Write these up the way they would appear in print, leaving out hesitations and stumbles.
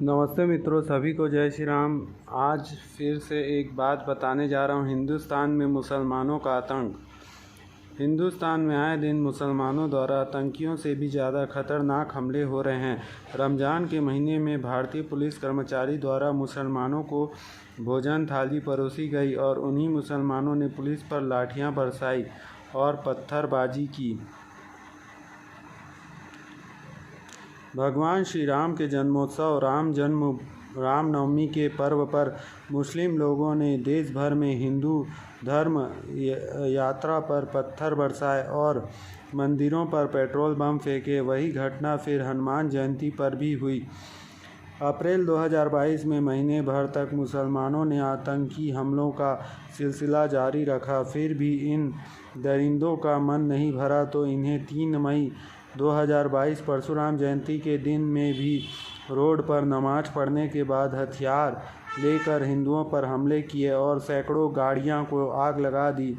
नमस्ते मित्रों, सभी को जय श्री राम। आज फिर से एक बात बताने जा रहा हूँ। हिंदुस्तान में मुसलमानों का आतंक। हिंदुस्तान में आए दिन मुसलमानों द्वारा आतंकियों से भी ज़्यादा खतरनाक हमले हो रहे हैं। रमज़ान के महीने में भारतीय पुलिस कर्मचारी द्वारा मुसलमानों को भोजन थाली परोसी गई और उन्हीं मुसलमानों ने पुलिस पर लाठियाँ बरसाई और पत्थरबाजी की। भगवान श्री राम के जन्मोत्सव रामनवमी के पर्व पर मुस्लिम लोगों ने देश भर में हिंदू धर्म यात्रा पर पत्थर बरसाए और मंदिरों पर पेट्रोल बम फेंके। वही घटना फिर हनुमान जयंती पर भी हुई। अप्रैल 2022 में महीने भर तक मुसलमानों ने आतंकी हमलों का सिलसिला जारी रखा। फिर भी इन दरिंदों का मन नहीं भरा तो इन्हें 3 मई 2022 परशुराम जयंती के दिन में भी रोड पर नमाज पढ़ने के बाद हथियार लेकर हिंदुओं पर हमले किए और सैकड़ों गाड़ियां को आग लगा दी।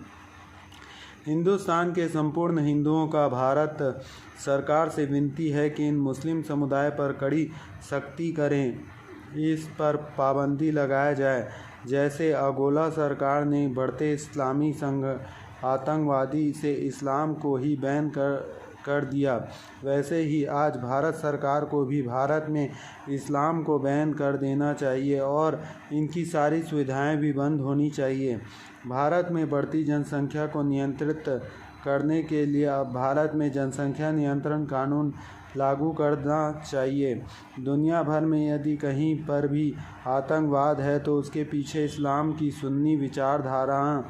हिंदुस्तान के संपूर्ण हिंदुओं का भारत सरकार से विनती है कि इन मुस्लिम समुदाय पर कड़ी सख्ती करें, इस पर पाबंदी लगाया जाए। जैसे अगोला सरकार ने बढ़ते इस्लामी संघ आतंकवादी से इस्लाम को ही बैन कर दिया, वैसे ही आज भारत सरकार को भी भारत में इस्लाम को बैन कर देना चाहिए और इनकी सारी सुविधाएं भी बंद होनी चाहिए। भारत में बढ़ती जनसंख्या को नियंत्रित करने के लिए अब भारत में जनसंख्या नियंत्रण कानून लागू करना चाहिए। दुनिया भर में यदि कहीं पर भी आतंकवाद है तो उसके पीछे इस्लाम की सुन्नी विचारधारा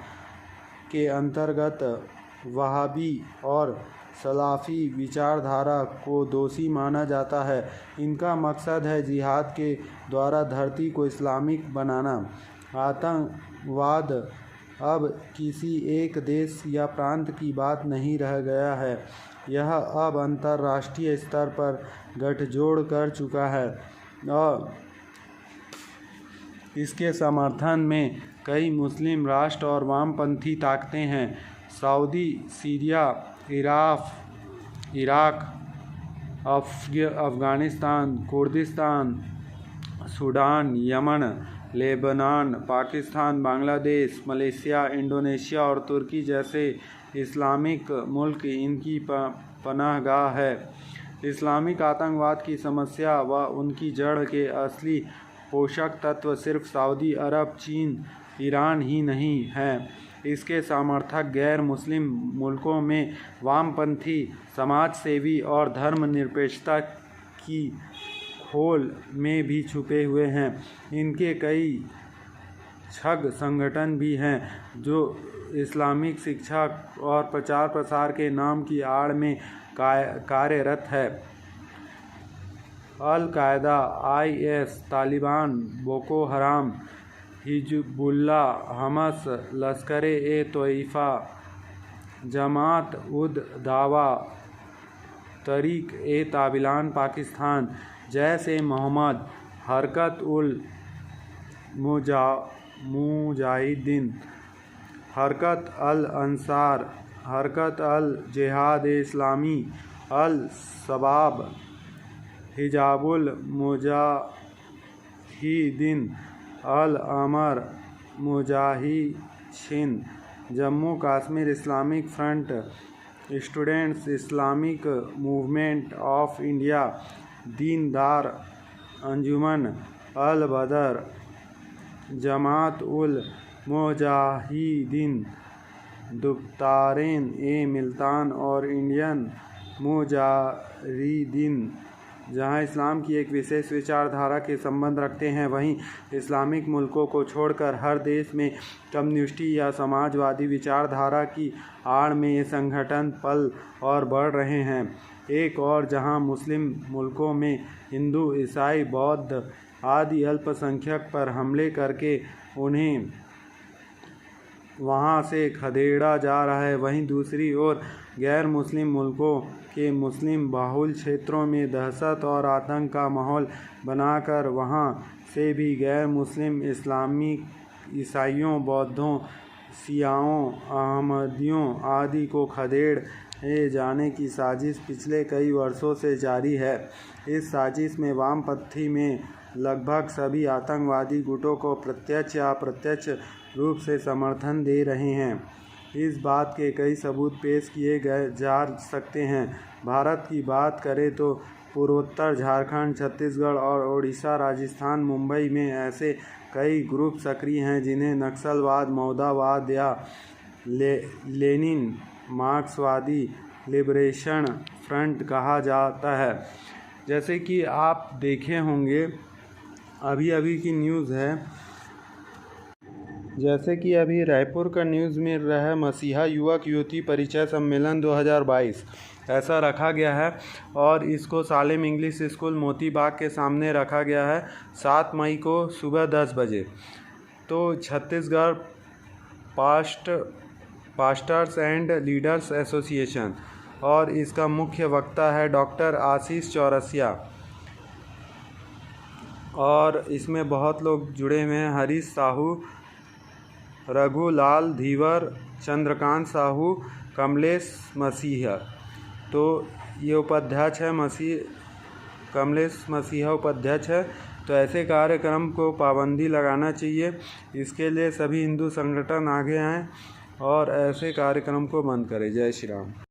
के अंतर्गत वहाबी और सलाफ़ी विचारधारा को दोषी माना जाता है। इनका मकसद है जिहाद के द्वारा धरती को इस्लामिक बनाना। आतंकवाद अब किसी एक देश या प्रांत की बात नहीं रह गया है, यह अब अंतर्राष्ट्रीय स्तर पर गठजोड़ कर चुका है और इसके समर्थन में कई मुस्लिम राष्ट्र और वामपंथी ताकतें हैं। Saudi, Syria, Iraq, Afghanistan, Kurdistan, Sudan, Yemen, Lebanon, Pakistan, Bangladesh, Malaysia, Indonesia और तुर्की जैसे इस्लामिक मुल्क इनकी पनाहगाह है। इस्लामिक आतंकवाद की समस्या व उनकी जड़ के असली पोषक तत्व सिर्फ सऊदी अरब, चीन, ईरान ही नहीं हैं। इसके समर्थक गैर मुस्लिम मुल्कों में वामपंथी, समाजसेवी और धर्मनिरपेक्षता की खोल में भी छुपे हुए हैं। इनके कई छग संगठन भी हैं जो इस्लामिक शिक्षा और प्रचार प्रसार के नाम की आड़ में कार्यरत है। Al Qaeda, IS, Taliban, Boko Haram, Hezbollah, Hamas, Lashkar e Taiba, Jamaat ud Dawa, Tehreek e Taliban Pakistan, Jaish e Mohammed, Harkat ul Mujahideen, Harkat al Ansar, Harkat al Jihad e Islami, Al Shabaab, Hizbul Mujahideen, Al Umar Mujahideen, Jammu Kashmir Islamic Front, Students Islamic Movement of India, Deendar Anjuman, Al Badr, Jamaat ul Mujahideen, Dukhtaran e Millat और इंडियन मुजाहिदीन जहां इस्लाम की एक विशेष विचारधारा के संबंध रखते हैं, वहीं इस्लामिक मुल्कों को छोड़कर हर देश में कम्युनिस्टी या समाजवादी विचारधारा की आड़ में ये संगठन पल और बढ़ रहे हैं। एक और जहां मुस्लिम मुल्कों में हिंदू, ईसाई, बौद्ध आदि अल्पसंख्यक पर हमले करके उन्हें वहां से खदेड़ा जा रहा है, वहीं दूसरी ओर गैर मुस्लिम मुल्कों के मुस्लिम बहुल क्षेत्रों में दहशत और आतंक का माहौल बनाकर वहां से भी गैर मुस्लिम इस्लामिक ईसाइयों, बौद्धों, शियाओं, अहमदियों आदि को खदेड़े जाने की साजिश पिछले कई वर्षों से जारी है। इस साजिश में वामपंथी में लगभग सभी आतंकवादी गुटों को प्रत्यक्ष या अप्रत्यक्ष रूप से समर्थन दे रहे हैं। इस बात के कई सबूत पेश किए जा सकते हैं। भारत की बात करें तो पूर्वोत्तर झारखंड, छत्तीसगढ़ और ओडिशा, राजस्थान, मुंबई में ऐसे कई ग्रुप सक्रिय हैं जिन्हें नक्सलवाद, मौदावाद या लेनिन मार्क्सवादी लिबरेशन फ्रंट कहा जाता है। जैसे कि आप देखे होंगे, अभी की न्यूज़ है, जैसे कि अभी रायपुर का न्यूज़ मिल रहा है, मसीहा युवक युवती परिचय सम्मेलन 2022 ऐसा रखा गया है और इसको सालेम इंग्लिश स्कूल मोती बाग के सामने रखा गया है 7 मई को सुबह 10 बजे। तो Chhattisgarh pastors and leaders association और इसका मुख्य वक्ता है डॉक्टर आशीष चौरसिया और इसमें बहुत लोग जुड़े हुए हैं। हरीश साहू, रघुलाल धीवर, चंद्रकांत साहू, कमलेश मसीहा, तो ये उपाध्यक्ष है, कमलेश मसीहा उपाध्यक्ष है। तो ऐसे कार्यक्रम को पाबंदी लगाना चाहिए। इसके लिए सभी हिंदू संगठन आगे आएँ और ऐसे कार्यक्रम को बंद करें। जय श्री राम।